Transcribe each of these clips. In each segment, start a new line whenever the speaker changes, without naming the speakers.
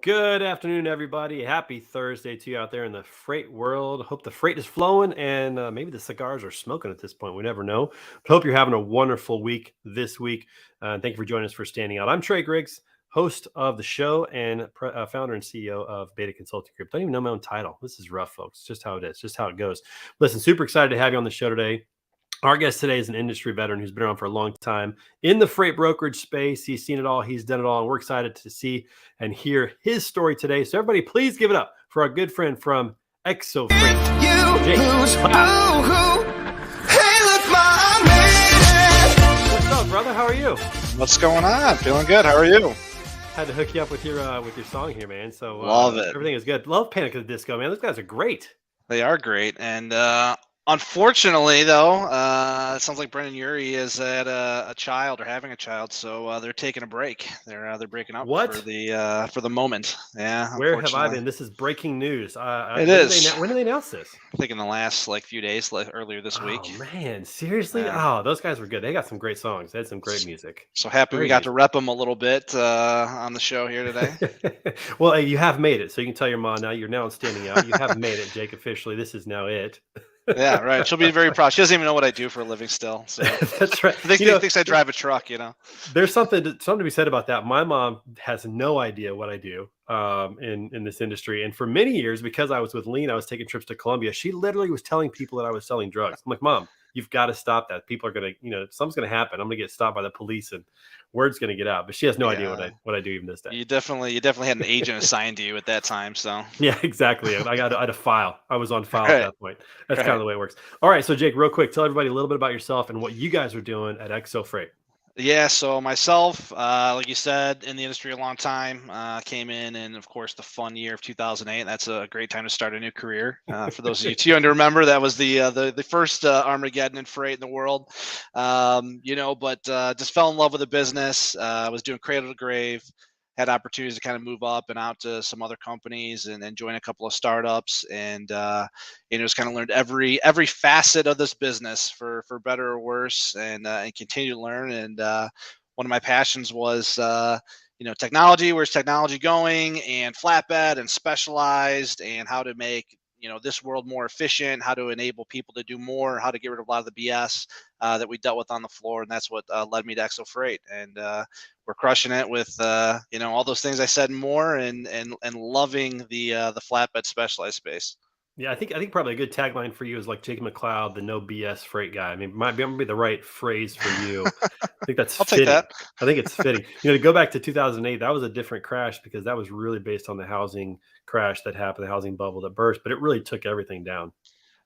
Good afternoon, everybody. Happy Thursday to you out there in the freight world. Hope the freight is flowing and maybe the cigars are smoking at this point. We never know. But hope you're having a wonderful week this week. Thank you for joining us for Standing Out. I'm Trey Griggs, host of the show and founder and CEO of Beta Consulting Group. Don't even know my own title. This is rough, folks. Just how it is, just how it goes. Listen, super excited to have you on the show today. Our guest today is an industry veteran who's been around for a long time in the freight brokerage space. He's seen it all. He's done it all. And we're excited to see and hear his story today. So everybody, please give it up for our good friend from Exo Freight, Jake McLeod. Hey, look, I made it. What's up, brother? How are you?
What's going on? Feeling good. How are you?
Had to hook you up with your song here, man. So
love it.
Everything is good. Love Panic at the Disco, man. Those guys are great.
They are great. And unfortunately, though, it sounds like Brendan Urie is at a child or having a child, so they're taking a break. They're breaking up for the moment. Yeah.
Where have I been? This is breaking news.
It is.
When did they announce this?
I think in the last few days, earlier this week.
Oh man, seriously?
Yeah.
Oh, those guys were good. They got some great songs. They had some great music.
So happy we got to rep them a little bit on the show here today.
Well, hey, you have made it, so you can tell your mom now. You're now Standing Out. You have made it, Jake. Officially, this is now it.
Yeah, right. She'll be very proud. She doesn't even know what I do for a living still. So
that's right.
She thinks I drive a truck.
There's something to be said about that. My mom has no idea what I do in this industry, and for many years, because I was with Lean, I was taking trips to Colombia. She literally was telling people that I was selling drugs. I'm like, Mom, you've got to stop that. People are gonna, something's gonna happen. I'm gonna get stopped by the police, and word's gonna get out. But she has no idea what I do even this day.
You definitely had an agent assigned to you at that time. So
yeah, exactly. I had a file. I was on file at that point. That's kind of the way it works. All right, so Jake, real quick, tell everybody a little bit about yourself and what you guys are doing at Exo Freight.
Yeah, so myself, like you said, in the industry a long time, came in, of course, the fun year of 2008. That's a great time to start a new career. For those of you too young to remember, that was the first Armageddon in freight in the world. But just fell in love with the business. I was doing cradle to grave. Had opportunities to kind of move up and out to some other companies and join a couple of startups and just kind of learned every facet of this business for better or worse and continue to learn. And one of my passions was technology. Where's technology going? And flatbed and specialized and how to make this world more efficient, how to enable people to do more, how to get rid of a lot of the BS that we dealt with on the floor. And that's what led me to Exo Freight. And we're crushing it with, all those things I said and more and loving the flatbed specialized space.
Yeah, I think probably a good tagline for you is like Jake McLeod, the no BS freight guy. I mean, might be the right phrase for you. I think that's
I'll
fitting.
take that.
I think it's fitting. To go back to 2008, that was a different crash because that was really based on the housing crash that happened, the housing bubble that burst, but it really took everything down.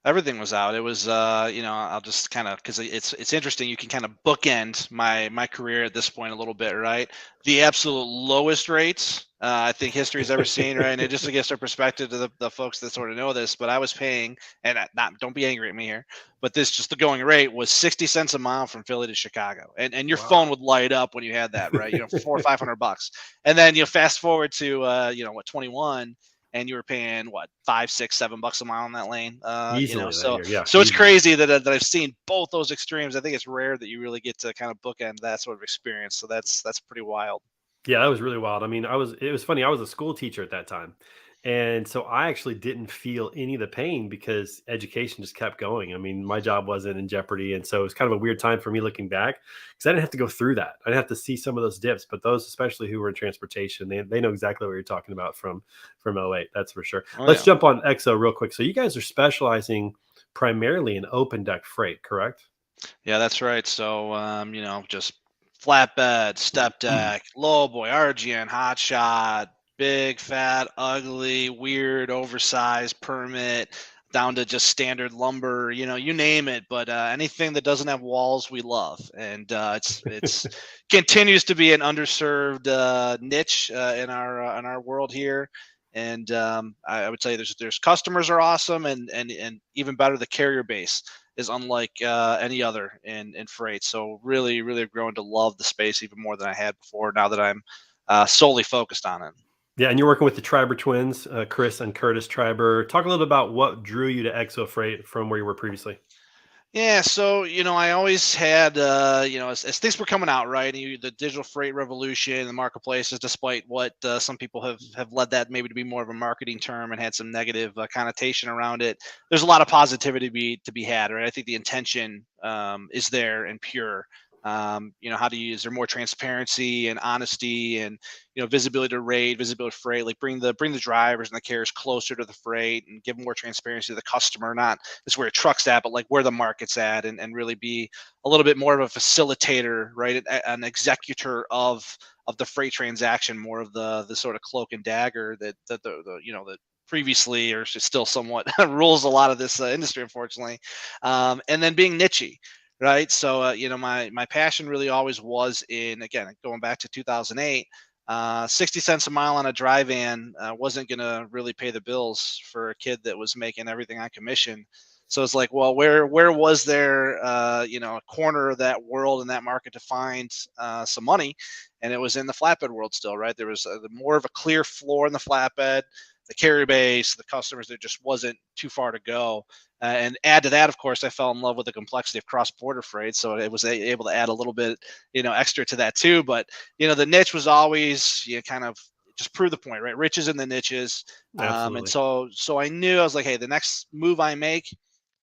Everything was out. It was, I'll just kind of, because it's interesting. You can kind of bookend my career at this point a little bit, right? The absolute lowest rates I think history's ever seen, right? And just to get our perspective to the folks that sort of know this, but I was paying, and don't be angry at me here, but just the going rate was 60 cents a mile from Philly to Chicago, and your phone would light up when you had that, right? $400 or $500, and then fast forward to 21. And you were paying what, $5, $6, $7 a mile in that lane.
Easily
so
easily.
It's crazy that I've seen both those extremes. I think it's rare that you really get to kind of bookend that sort of experience. So that's pretty wild.
Yeah, that was really wild. I mean, it was funny. I was a school teacher at that time. And so I actually didn't feel any of the pain because education just kept going. I mean, my job wasn't in jeopardy. And so it was kind of a weird time for me looking back because I didn't have to go through that. I didn't have to see some of those dips, but those, especially who were in transportation, they know exactly what you're talking about from 08. That's for sure. Let's jump on Exo real quick. So you guys are specializing primarily in open deck freight, correct?
Yeah, that's right. So, just flatbed, step deck, low boy, RGN, hot shot, big, fat, ugly, weird, oversized, permit, down to just standard lumber, you name it. But anything that doesn't have walls, we love. And it's continues to be an underserved niche in our world here. And I would tell you, there's customers are awesome, and even better, the carrier base is unlike any other in freight. So really, really grown to love the space even more than I had before. Now that I'm solely focused on it.
Yeah, and you're working with the Triber twins, Chris and Curtis Triber. Talk a little bit about what drew you to Exo Freight from where you were previously.
Yeah, so I always had as things were coming out, right? The digital freight revolution, the marketplaces, despite what some people have led that maybe to be more of a marketing term and had some negative connotation around it. There's a lot of positivity to be had, right? I think the intention is there and pure. How do you is there more transparency and honesty and visibility to rate, visibility to freight, like bring the drivers and the carriers closer to the freight and give more transparency to the customer, not is where a truck's at, but like where the market's at, and really be a little bit more of a facilitator, right? An executor of the freight transaction, more of the sort of cloak and dagger that that previously or still somewhat rules a lot of this industry, unfortunately. And then being nichey. Right. So, my passion really always was in, again, going back to 2008, 60 cents a mile on a dry van wasn't going to really pay the bills for a kid that was making everything on commission. So it's like, well, where was there, a corner of that world and that market to find some money? And it was in the flatbed world still, right? There was more of a clear floor in the flatbed, the carrier base, the customers. There just wasn't too far to go. And add to that, of course, I fell in love with the complexity of cross-border freight, so I was able to add a little bit, extra to that too. But the niche was always, kind of just prove the point, right? Riches in the niches. And
Absolutely.
so I knew, I was like, hey, the next move I make,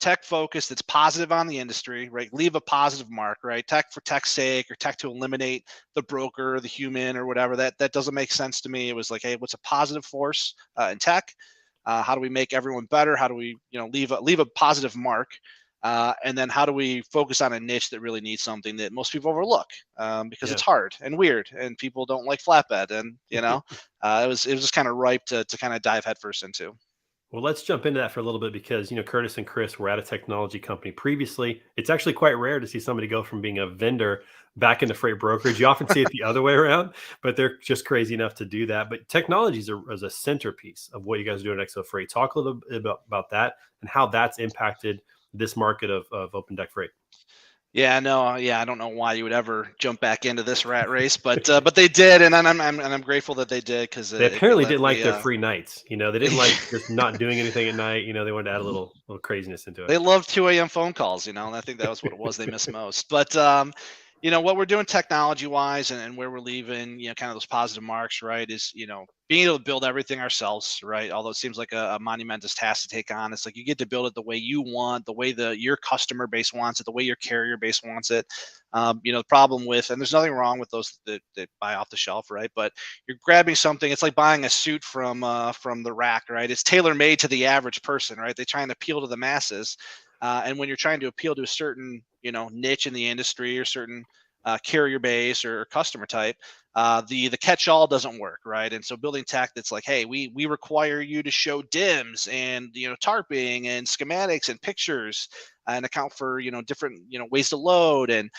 tech focus that's positive on the industry, right? Leave a positive mark, right? Tech for tech's sake, or tech to eliminate the broker or the human or whatever. That doesn't make sense to me. It was like, hey, what's a positive force in tech? How do we make everyone better? How do we, leave a positive mark? And then how do we focus on a niche that really needs something that most people overlook, because
Yeah.
it's hard and weird and people don't like flatbed, and it was just kind of ripe to kind of dive headfirst into.
Well, let's jump into that for a little bit because, Curtis and Chris were at a technology company previously. It's actually quite rare to see somebody go from being a vendor back into freight brokerage. You often see it the other way around, but they're just crazy enough to do that. But technology is a centerpiece of what you guys are doing at XO Freight. Talk a little bit about that and how that's impacted this market of open deck freight.
Yeah, no, yeah, I don't know why you would ever jump back into this rat race, but they did, and I'm grateful that they did, because
They
it
apparently
let
didn't like
me.
their free nights. They didn't like just not doing anything at night. They wanted to add a little craziness into it.
They love 2 a.m. phone calls, and I think that was what it was they miss most. But what we're doing technology wise, and where we're leaving, kind of those positive marks, right, is being able to build everything ourselves, right? Although it seems like a monumentous task to take on, it's like you get to build it the way you want, the way your customer base wants it, the way your carrier base wants it. The problem with, and there's nothing wrong with those that buy off the shelf, right? But you're grabbing something. It's like buying a suit from the rack, right? It's tailor made to the average person, right? They try and appeal to the masses, and when you're trying to appeal to a certain niche in the industry, or certain carrier base or customer type, the catch-all doesn't work, right? And so building tech that's like, hey, we require you to show dims and tarping and schematics and pictures, and account for different ways to load, and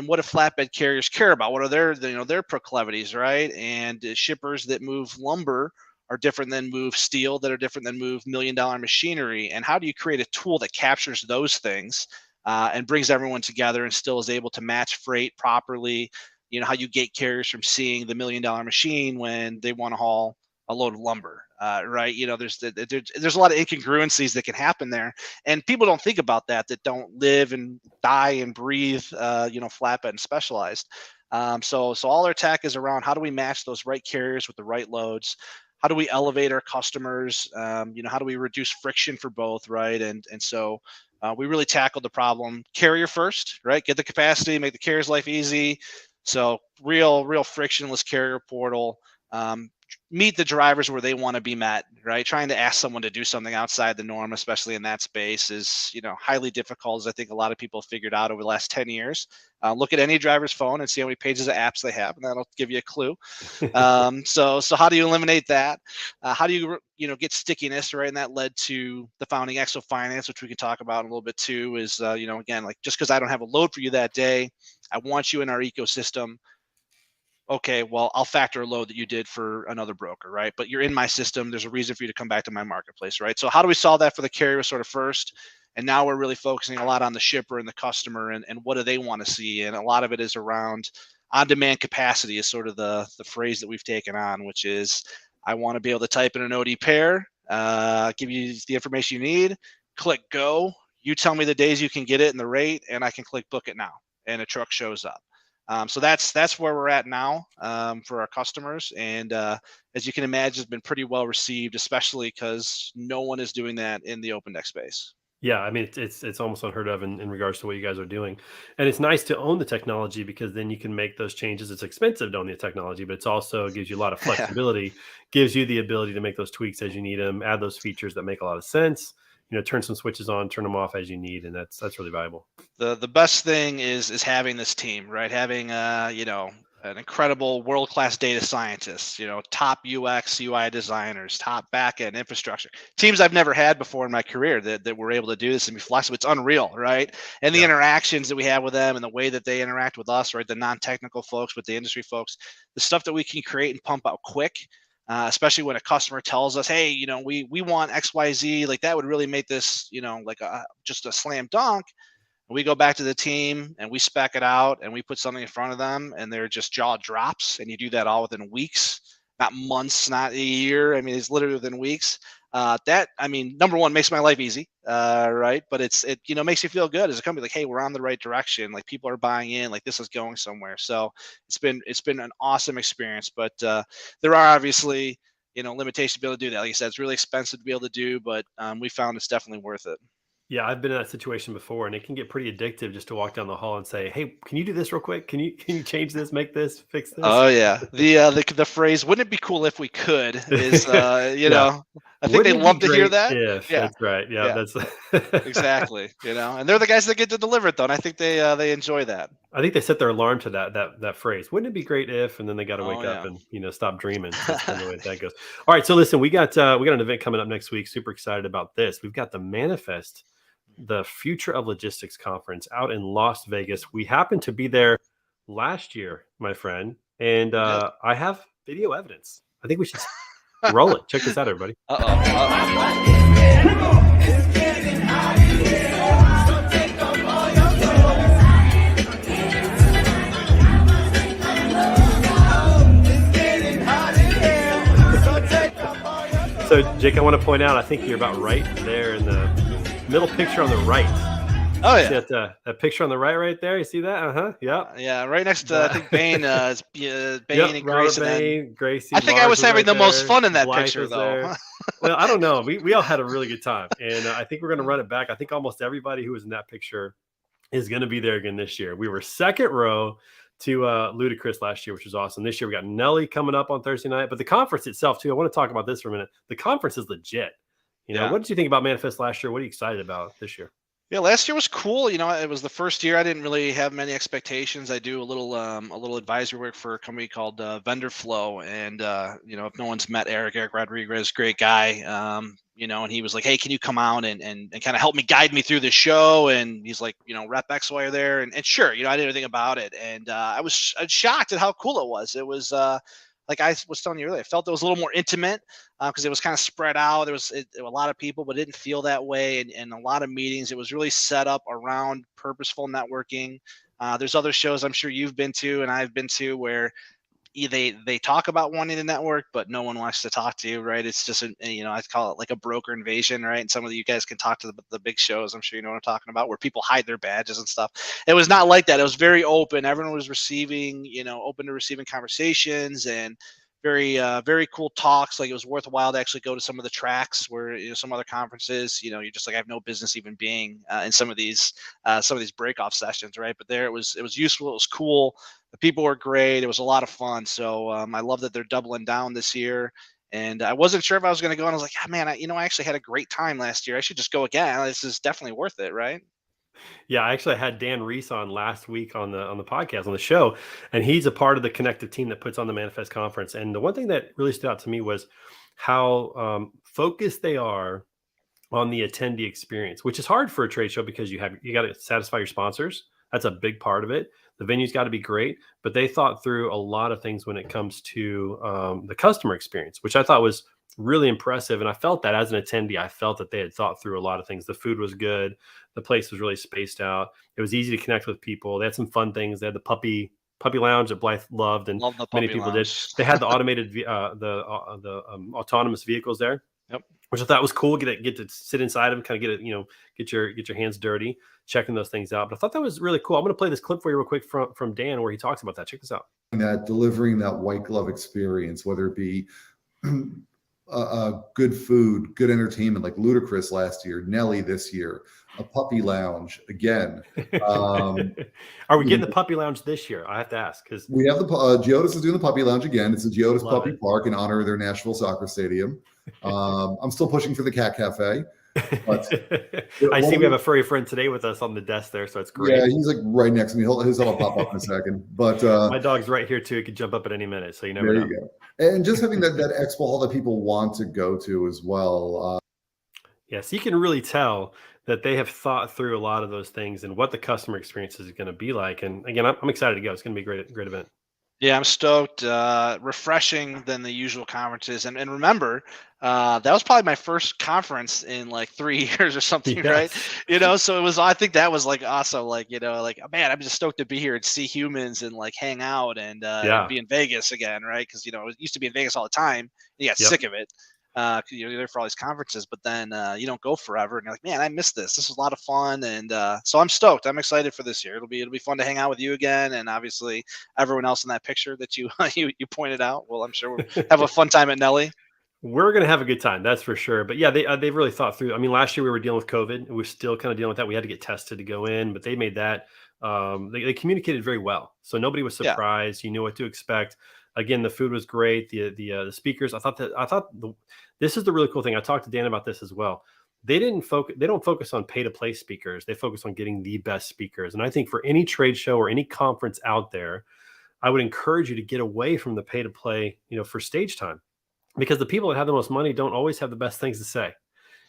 what do flatbed carriers care about? What are their proclivities, right? And shippers that move lumber are different than move steel, that are different than move $1 million machinery. And how do you create a tool that captures those things, and brings everyone together and still is able to match freight properly? How you gate carriers from seeing the $1 million machine when they want to haul a load of lumber, right? There's a lot of incongruencies that can happen there, and people don't think about that don't live and die and breathe, flatbed and specialized. So all our tech is around how do we match those right carriers with the right loads? How do we elevate our customers? How do we reduce friction for both, right? And so we really tackled the problem carrier first, right? Get the capacity, make the carrier's life easy. So real frictionless carrier portal. Meet the drivers where they want to be met, right? Trying to ask someone to do something outside the norm, especially in that space, is highly difficult, as I think a lot of people have figured out over the last 10 years. Look at any driver's phone and see how many pages of apps they have, and that'll give you a clue. So how do you eliminate that? How do you get stickiness, right? And that led to the founding Exo Finance, which we can talk about in a little bit too. Is again, like, just because I don't have a load for you that day, I want you in our ecosystem. Okay, well, I'll factor a load that you did for another broker, right? But you're in my system. There's a reason for you to come back to my marketplace, right? So how do we solve that for the carrier sort of first? And now we're really focusing a lot on the shipper and the customer, and what do they want to see? And a lot of it is around on-demand capacity is sort of the phrase that we've taken on, which is, I want to be able to type in an OD pair, give you the information you need, click go. You tell me the days you can get it and the rate, and I can click book it now, and a truck shows up. So that's where we're at now for our customers, and as you can imagine, it's been pretty well received, especially because no one is doing that in the open deck space.
Yeah, I mean it's almost unheard of in regards to what you guys are doing, and it's nice to own the technology because then you can make those changes. It's expensive to own the technology, but it's also gives you a lot of
Yeah.
flexibility, gives you the ability to make those tweaks as you need them, add those features that make a lot of sense. Turn some switches on, turn them off as you need, and that's really valuable.
The best thing is having this team, right? Having an incredible world class data scientists, top UX UI designers, top backend infrastructure teams I've never had before in my career that were able to do this and be flexible. It's unreal, right? And the
Yeah.
interactions that we have with them and the way that they interact with us, right? The non-technical folks with the industry folks, the stuff that we can create and pump out quick. Especially when a customer tells us, "Hey, we want XYZ," like that would really make this, like just a slam dunk. We go back to the team and we spec it out and we put something in front of them and their just jaw drops, and you do that all within weeks, not months, not a year. I mean, it's literally within weeks. Number one, makes my life easy, right? But it makes you feel good as a company, like, hey, we're on the right direction. Like people are buying in, like this is going somewhere. So it's been an awesome experience. But there are obviously limitations to be able to do that. Like I said, it's really expensive to be able to do, but we found it's definitely worth it.
Yeah, I've been in that situation before, and it can get pretty addictive just to walk down the hall and say, "Hey, can you do this real quick? Can you change this, make this, fix this?"
Oh yeah, the phrase "Wouldn't it be cool if we could" is
Yeah.
I think they
Wouldn't it be
love to hear
great
that.
if?
Yeah,
That's right. Yeah,
yeah,
that's
exactly. And they're the guys that get to deliver it though, and I think they enjoy that.
I think they set their alarm to that phrase. Wouldn't it be great if? And then they got to
Oh
wake up
yeah.
and stop dreaming. So that's kind of the way that goes. All right. So listen, we got an event coming up next week. Super excited about this. We've got the Manifest, the Future of Logistics conference out in Las Vegas. We happened to be there last year, my friend, and
Yes.
I have video evidence. I think we should roll it. Check this out, everybody. So, Jake, I want to point out, I think you're about right there in the middle picture on the right.
Oh
See
yeah.
that picture on the right there? You see that? Uh-huh. Yep.
Yeah, right next to I think Bain, Bain
Yep.
and
Robert
Grace, and then
Bain, Gracie,
I think I
Lars
was
was
having
right
the most
there.
fun in that
Blythe
picture
was
though.
there. Well, I don't know. We all had a really good time, and I think we're going to run it back. I think almost everybody who was in that picture is going to be there again this year. We were second row to Ludacris last year, which was awesome. This year we got Nelly coming up on Thursday night, but the conference itself too. I want to talk about this for a minute. The conference is legit.
Yeah.
What did you think about Manifest last year? What are you excited about this year?
Yeah, last year was cool. It was the first year I didn't really have many expectations. I do a little advisory work for a company called Vendor Flow, and if no one's met Eric Rodriguez, great guy. And he was like, "Hey, can you come out and kind of help me guide me through the show?" And he's like, "Rep X Y are there," and sure, I didn't know anything about it, and I was shocked at how cool it was. It was like I was telling you earlier, I felt it was a little more intimate because it was kind of spread out. There was a lot of people, but it didn't feel that way. And a lot of meetings. It was really set up around purposeful networking. There's other shows I'm sure you've been to and I've been to where they talk about wanting to network, but no one wants to talk to you, right? It's just I call it like a broker invasion, right? And some of you guys can talk to the big shows. I'm sure you know what I'm talking about, where people hide their badges and stuff. It was not like that. It was very open. Everyone was open to receiving conversations and very cool talks. Like it was worthwhile to actually go to some of the tracks where some other conferences, you're just like, I have no business even being in some of these break off sessions, right? But there it was useful. It was cool. The people were great. It was a lot of fun. So I love that they're doubling down this year. And I wasn't sure if I was going to go. And I was like, man, I actually had a great time last year. I should just go again. This is definitely worth it, right?
Yeah, I actually had Dan Reese on last week on the podcast on the show, and he's a part of the connective team that puts on the Manifest conference. And the one thing that really stood out to me was how focused they are on the attendee experience, which is hard for a trade show because you got to satisfy your sponsors. That's a big part of it. The venue's got to be great, but they thought through a lot of things when it comes to the customer experience, which I thought was really impressive. And I felt that as an attendee, I felt that they had thought through a lot of things. The food was good. The place was really spaced out. It was easy to connect with people. They had some fun things. They had the puppy lounge that Blythe loved, and
Love the
many
puppy
people did.
lounge.
They had the automated, autonomous vehicles there.
Yep.
which I thought was cool. Get to sit inside them, kind of get it, get your hands dirty, checking those things out. But I thought that was really cool. I'm going to play this clip for you real quick from Dan where he talks about that. Check this out.
That delivering that white glove experience, whether it be good food, good entertainment, like Ludacris last year, Nelly this year, a puppy lounge again.
Are we getting the puppy lounge this year? I have to ask because
we have the Geodis is doing the puppy lounge again. It's the Geodis Puppy Park in honor of their Nashville soccer stadium. I'm still pushing for the Cat Cafe. But
I see we have a furry friend today with us on the desk there, so it's great.
Yeah, he's like right next to me. His will pop up in a second. But
my dog's right here too. He could jump up at any minute, so you never know.
There you go. And just having that expo hall that people want to go to as well.
Yes, you can really tell that they have thought through a lot of those things and what the customer experience is going to be like. And again, I'm excited to go. It's going to be a great event.
Yeah, I'm stoked. Refreshing than the usual conferences. And remember, that was probably my first conference in like 3 years or something, right? So I think that was like awesome. Like, man, I'm just stoked to be here and see humans and like hang out and be in Vegas again, right? Because, it used to be in Vegas all the time. You got sick of it. You're there for all these conferences, but then you don't go forever, and you're like, man, I missed this. This was a lot of fun, and so I'm stoked. I'm excited for this year. It'll be fun to hang out with you again, and obviously everyone else in that picture that you you pointed out. Well, I'm sure we'll have a fun time at Nelly.
We're going to have a good time, that's for sure. But yeah, they've really thought through. I mean, last year we were dealing with COVID. We're still kind of dealing with that. We had to get tested to go in, but they made that. They communicated very well, so nobody was surprised. You knew what to expect. Again, the food was great. The speakers. This is the really cool thing. I talked to Dan about this as well. They don't focus on pay to play speakers. They focus on getting the best speakers. And I think for any trade show or any conference out there, I would encourage you to get away from the pay to play, for stage time, because the people that have the most money don't always have the best things to say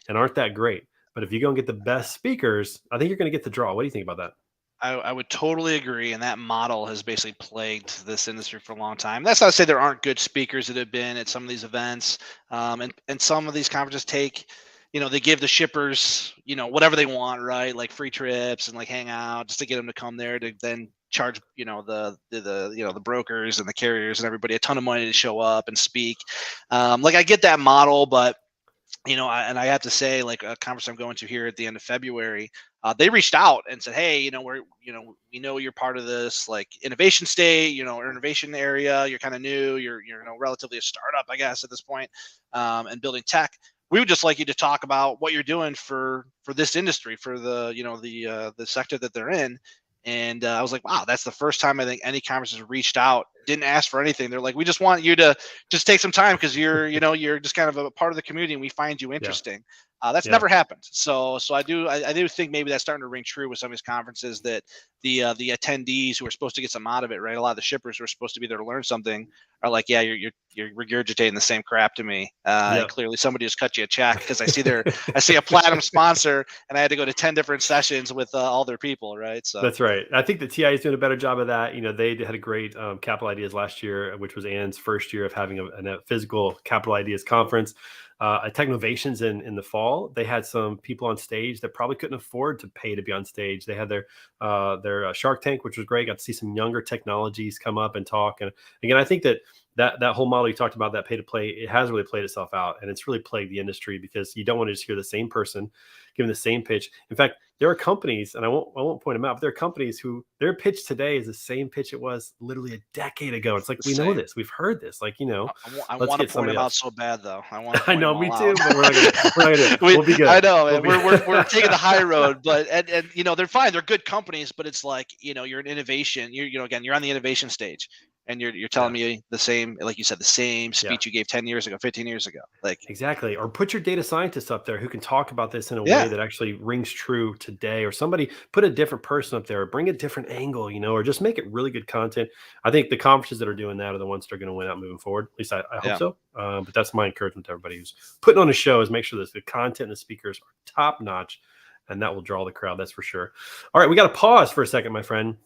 and aren't that great. But if you go and get the best speakers, I think you're going to get the draw. What do you think about that?
I would totally agree, and that model has basically plagued this industry for a long time. That's not to say there aren't good speakers that have been at some of these events, and some of these conferences take, they give the shippers, whatever they want, right? Like free trips and like hang out just to get them to come there to then charge, the brokers and the carriers and everybody a ton of money to show up and speak. Like I get that model, but I have to say, like a conference I'm going to here at the end of February, they reached out and said, hey, we know you're part of this like innovation state, or innovation area. You're kind of new. You're relatively a startup, I guess, at this point, and building tech. We would just like you to talk about what you're doing for this industry, for the the sector that they're in. And I was like, wow, that's the first time I think any conference has reached out, didn't ask for anything. They're like, we just want you to just take some time because you're just kind of a part of the community and we find you interesting. That's never happened. So I do think maybe that's starting to ring true with some of these conferences, that the attendees who are supposed to get some out of it, right? A lot of the shippers who are supposed to be there to learn something are like, yeah, you're regurgitating the same crap to me. And clearly somebody just cut you a check, because I see a platinum sponsor and I had to go to 10 different sessions with all their people, right? So
that's right. I think the TI is doing a better job of that. They had a great Capital Ideas last year, which was Ann's first year of having a physical Capital Ideas conference. At Technovations in the fall, they had some people on stage that probably couldn't afford to pay to be on stage. They had their Shark Tank, which was great. Got to see some younger technologies come up and talk. And again, I think that whole model you talked about, that pay to play, it has really played itself out, and it's really plagued the industry, because you don't want to just hear the same person giving the same pitch. In fact, there are companies, and I won't point them out, but there are companies who their pitch today is the same pitch it was literally a decade ago. It's like, we know this, we've heard this. Like,
I want to point them out so bad, though.
I know, me too, but we're not gonna do it. We'll be good.
I know, we're taking the high road, but and they're fine. They're good companies, but it's like, you're an innovation. Again, you're on the innovation stage. And you're telling me the same, like you said, the same speech you gave 10 years ago, 15 years ago. Like,
exactly. Or put your data scientists up there who can talk about this in a way that actually rings true today, or somebody put a different person up there, or bring a different angle, or just make it really good content. I think the conferences that are doing that are the ones that are going to win out moving forward. At least I hope so. But that's my encouragement to everybody who's putting on a show, is make sure that the content and the speakers are top notch, and that will draw the crowd. That's for sure. All right. We got to pause for a second, my friend.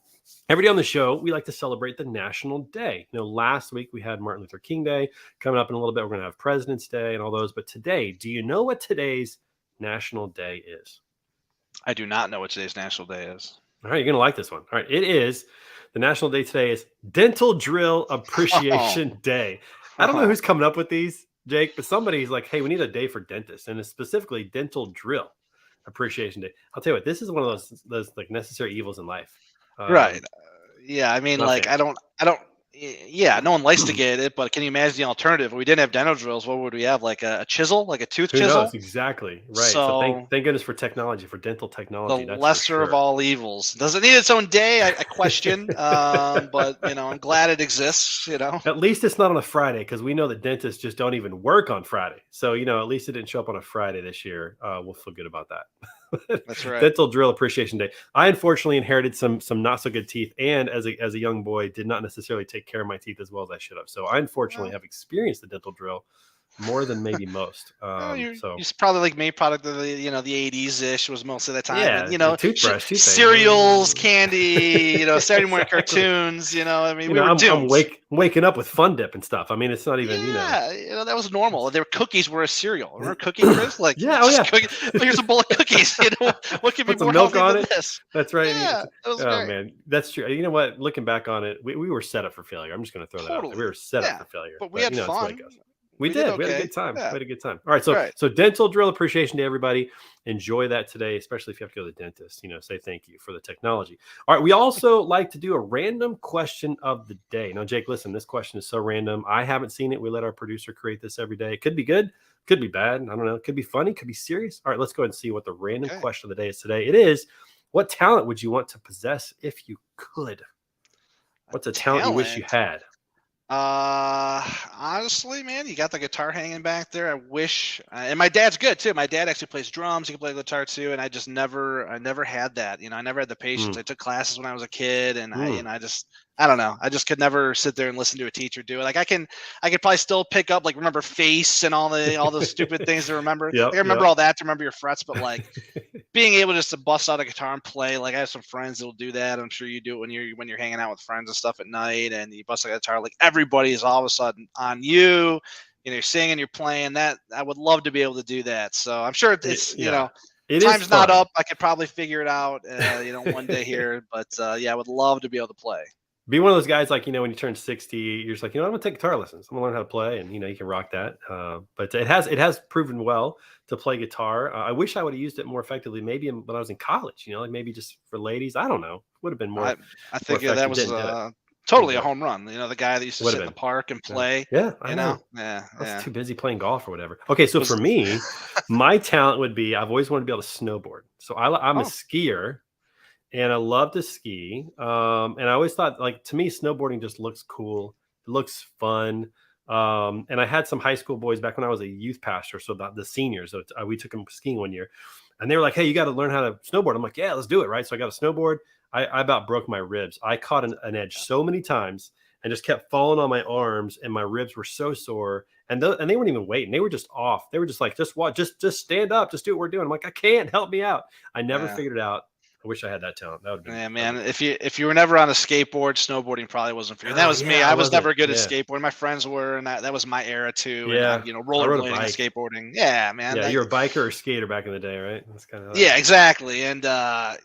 Every day on the show, we like to celebrate the National Day. Last week we had Martin Luther King Day. Coming up in a little bit, we're going to have President's Day and all those. But today, do you know what today's National Day is?
I do not know what today's National Day is.
All right, you're going to like this one. All right, the National Day today is Dental Drill Appreciation Day. I don't know who's coming up with these. Jake, but somebody's like, hey, we need a day for dentists, and it's specifically dental drill appreciation day. I'll tell you what, this is one of those like necessary evils in life.
Right. Yeah, I mean,
Not a
like,
fan.
yeah, no one likes to get it, but can you imagine the alternative? If we didn't have dental drills, what would we have? Like a chisel, like a tooth
Who
chisel?
knows? Exactly. Right. So
So
thank goodness for technology, for dental
the
technology. That's for
lesser of
sure.
all evils. Does it need its own day? I question. But I'm glad it exists.
At least it's not on a Friday, because we know that dentists just don't even work on Friday. So, at least it didn't show up on a Friday this year. We'll feel good about that.
That's right.
Dental drill appreciation day. I unfortunately inherited some not so good teeth, and as a young boy, did not necessarily take care of my teeth as well as I should have. So I unfortunately have experienced the dental drill more than maybe most.
You're
So
probably like me, product of the the 80s ish was most of the time.
yeah,
And
the toothbrush, toothpaste.
cereals, candy, Saturday morning cartoons. I mean, we were doomed.
I'm waking up with Fun Dip and stuff. I mean, it's not even
that was normal. Their cookies were a cereal. Remember Cookie Crisp? Like here's a bowl of cookies. What could be
Put some
more
milk
healthy
on
than
it.
this?
That's right.
Yeah, that was
oh
great.
Man, that's true. You know what? Looking back on it, we were set up for failure. I'm just going to throw that out there. We were set up for failure.
But we had fun.
We did.
Okay.
We had a good time.
Yeah.
We had a good time. All right. So dental drill appreciation day, everybody. Enjoy that today, especially if you have to go to the dentist. Say thank you for the technology. All right. We also like to do a random question of the day. Now, Jake, listen, this question is so random. I haven't seen it. We let our producer create this every day. It could be good. Could be bad. I don't know. It could be funny. Could be serious. All right. Let's go ahead and see what the random question of the day is today. It is, what talent would you want to possess if you could? What's a talent you wish you had?
Honestly, man, you got the guitar hanging back there. I wish, and my dad's good too. My dad actually plays drums. He can play guitar too, and I never had that. I never had the patience. I took classes when I was a kid, and I don't know. I just could never sit there and listen to a teacher do it. Like I could probably still pick up, like, remember Face and all the stupid things to remember. I remember all that to remember your frets, but like being able just to bust out a guitar and play. Like I have some friends that will do that. I'm sure you do it when you're hanging out with friends and stuff at night, and you bust out a guitar. Like everybody is all of a sudden on you. You're singing, you're playing. That I would love to be able to do that. So I'm sure it's time's not up. I could probably figure it out, one day here. But I would love to be able to play.
Be one of those guys, like, when you turn 60, you're just like, I'm gonna take guitar lessons. I'm gonna learn how to play, and you can rock that. But it has proven well to play guitar. I wish I would have used it more effectively, maybe when I was in college. Like maybe just for ladies. I don't know. Would have been more.
I think that was totally a home run. The guy that used to sit in the park and play.
Yeah, I know.
Yeah,
I was too busy playing golf or whatever. Okay, so for me, my talent would be, I've always wanted to be able to snowboard. So I'm a skier. And I love to ski. And I always thought, like, to me, snowboarding just looks cool. It looks fun. And I had some high school boys back when I was a youth pastor. So the seniors, we took them skiing one year. And they were like, hey, you got to learn how to snowboard. I'm like, yeah, let's do it. Right. So I got a snowboard. I about broke my ribs. I caught an edge so many times and just kept falling on my arms. And my ribs were so sore. And they weren't even waiting. They were just off. They were just like, just watch, just stand up. Just do what we're doing. I'm like, I can't. Help me out. I never figured it out. I wish I had that talent. That would be.
Yeah, man. If you were never on a skateboard, snowboarding probably wasn't for you. That was me. I was never good at skateboarding. My friends were, and that was my era too.
Yeah.
And, rollerblading and skateboarding. Yeah, man.
Yeah, you're a biker or skater back in the day, right? That's kind of.
Yeah, exactly. And my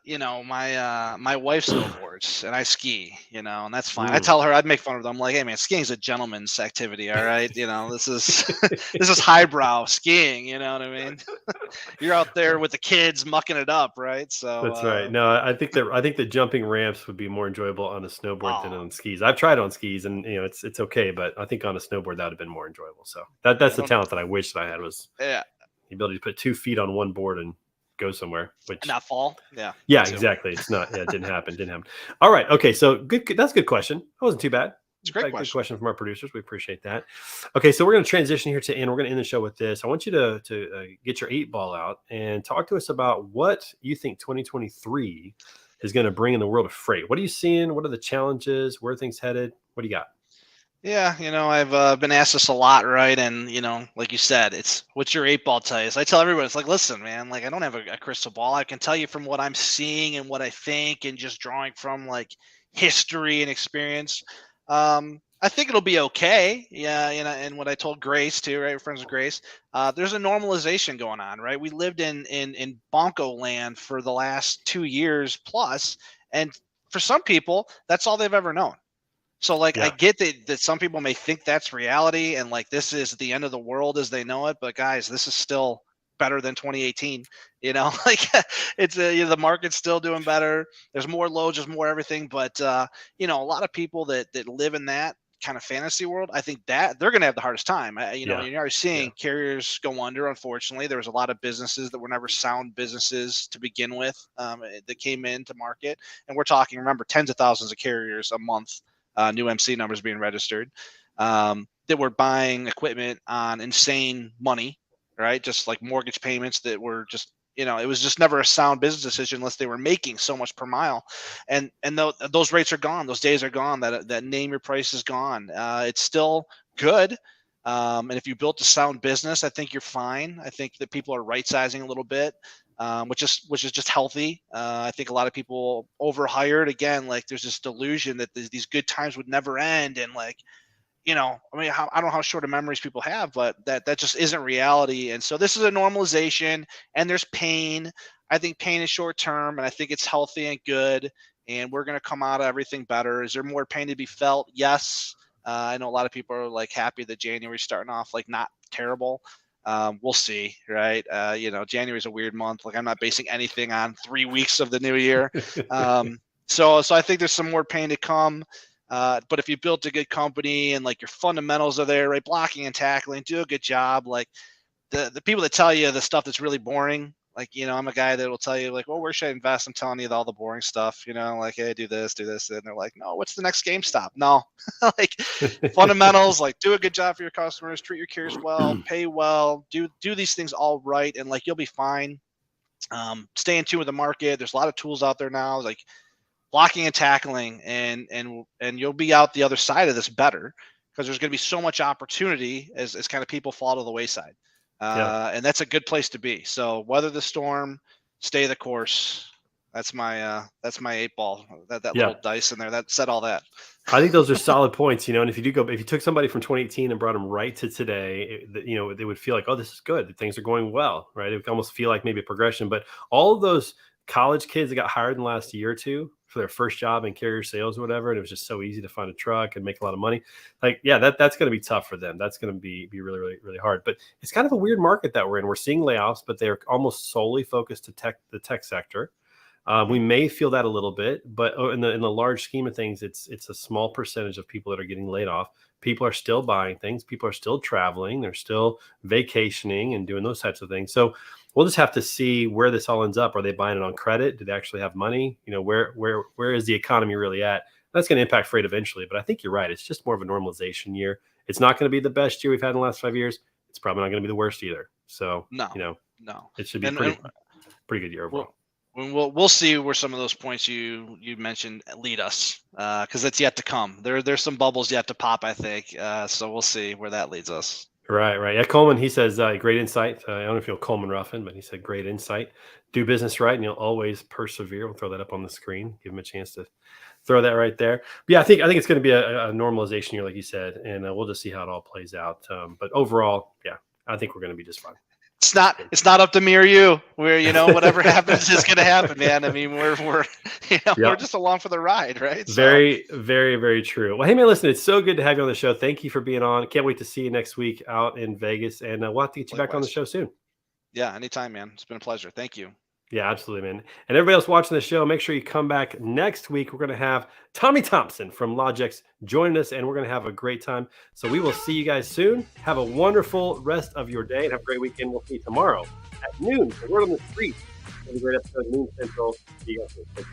wife snowboards and I ski. And that's fine. I tell her, I'd make fun of them. I'm like, hey man, skiing's a gentleman's activity. All right, this is this is highbrow skiing. You know what I mean? You're out there with the kids mucking it up, right? So
that's right. No, I think the jumping ramps would be more enjoyable on a snowboard than on skis. I've tried on skis, and it's okay, but I think on a snowboard that would have been more enjoyable. So that's the talent that I wish that I had, was the ability to put 2 feet on one board and go somewhere, which
not fall.
Yeah, exactly. It's not. Yeah, it didn't happen. All right. Okay. So good. That's a good question. That wasn't too bad.
It's a great
good question from our producers. We appreciate that. Okay, so we're going to transition here to end. We're going to end the show with this. I want you to get your 8 ball out and talk to us about what you think 2023 is going to bring in the world of freight. What are you seeing? What are the challenges? Where are things headed? What do you got?
Yeah, I've been asked this a lot, right? And like you said, it's what's your 8 ball tell you? So I tell everyone, it's like, listen, man, like I don't have a crystal ball. I can tell you from what I'm seeing and what I think, and just drawing from like history and experience. I think it'll be okay. Yeah, and what I told Grace too, right? We're friends with Grace. There's a normalization going on, right? We lived in bonko land for the last 2 years plus, and for some people, that's all they've ever known. So like,
Yeah.
I get that some people may think that's reality and like this is the end of the world as they know it, but guys, this is still better than 2018. Like it's the market's still doing better. There's more loads, there's more everything, but a lot of people that live in that kind of fantasy world, I think that they're going to have the hardest time. You're already seeing carriers go under. Unfortunately, there was a lot of businesses that were never sound businesses to begin with, that came into market, and we're talking, remember, tens of thousands of carriers a month. New MC numbers being registered, that were buying equipment on insane money, right? Just like mortgage payments that were just, it was just never a sound business decision unless they were making so much per mile. And those rates are gone. Those days are gone. That name your price is gone. It's still good. And if you built a sound business, I think you're fine. I think that people are right sizing a little bit. Which is just healthy. I think a lot of people overhired again. Like there's this delusion that these good times would never end, and like, I don't know how short of memories people have, but that just isn't reality. And so this is a normalization, and there's pain. I think pain is short term, and I think it's healthy and good. And we're gonna come out of everything better. Is there more pain to be felt? Yes. I know a lot of people are like happy that January's starting off like not terrible. We'll see, right? January is a weird month. Like I'm not basing anything on 3 weeks of the new year. So I think there's some more pain to come. But if you built a good company and like your fundamentals are there, right? Blocking and tackling, do a good job. Like the people that tell you the stuff that's really boring, like, I'm a guy that will tell you like, well, where should I invest? I'm telling you all the boring stuff, like, hey, do this. And they're like, no, what's the next GameStop? No, like fundamentals, like do a good job for your customers, treat your carriers well, pay well, do these things all right. And like, you'll be fine. Stay in tune with the market. There's a lot of tools out there now, like blocking and tackling, and you'll be out the other side of this better, because there's going to be so much opportunity as kind of people fall to the wayside. And that's a good place to be. So weather the storm, stay the course. That's my 8 ball. That little dice in there that said all that.
I think those are solid points, and if you took somebody from 2018 and brought them right to today, they would feel like, oh, this is good. Things are going well, right? It would almost feel like maybe a progression. But all of those college kids that got hired in the last year or two for their first job in carrier sales or whatever, and it was just so easy to find a truck and make a lot of money. Like, that's going to be tough for them. That's going to be really, really, really hard. But it's kind of a weird market that we're in. We're seeing layoffs, but they're almost solely focused to the tech sector. We may feel that a little bit, but in the large scheme of things, it's a small percentage of people that are getting laid off. People are still buying things. People are still traveling. They're still vacationing and doing those types of things. So we'll just have to see where this all ends up. Are they buying it on credit? Do they actually have money? Where is the economy really at? That's going to impact freight eventually. But I think you're right. It's just more of a normalization year. It's not going to be the best year we've had in the last 5 years. It's probably not going to be the worst either. So
no,
it should be pretty good year overall.
We'll see where some of those points you mentioned lead us, because it's yet to come. There's some bubbles yet to pop, I think. So we'll see where that leads us.
Right. Yeah, Coleman, he says, great insight. I don't know if you'll Coleman Ruffin, but he said, great insight. Do business right, and you'll always persevere. We'll throw that up on the screen. Give him a chance to throw that right there. But yeah, I think it's going to be a normalization year, like you said, and we'll just see how it all plays out. But overall, yeah, I think we're going to be just fine.
It's not up to me or you. Where whatever happens is going to happen, man. I mean, we're we're just along for the ride, right?
Very, very, very true. Well, hey man, listen, it's so good to have you on the show. Thank you for being on. Can't wait to see you next week out in Vegas, and we'll have to get you back on the show soon.
Yeah, anytime, man. It's been a pleasure. Thank you.
Yeah, absolutely, man. And everybody else watching the show, make sure you come back next week. We're going to have Tommy Thompson from Logix joining us, and we're going to have a great time. So we will see you guys soon. Have a wonderful rest of your day, and have a great weekend. We'll see you tomorrow at noon. The Word on the Street. Have a great episode, noon Central. See you guys soon.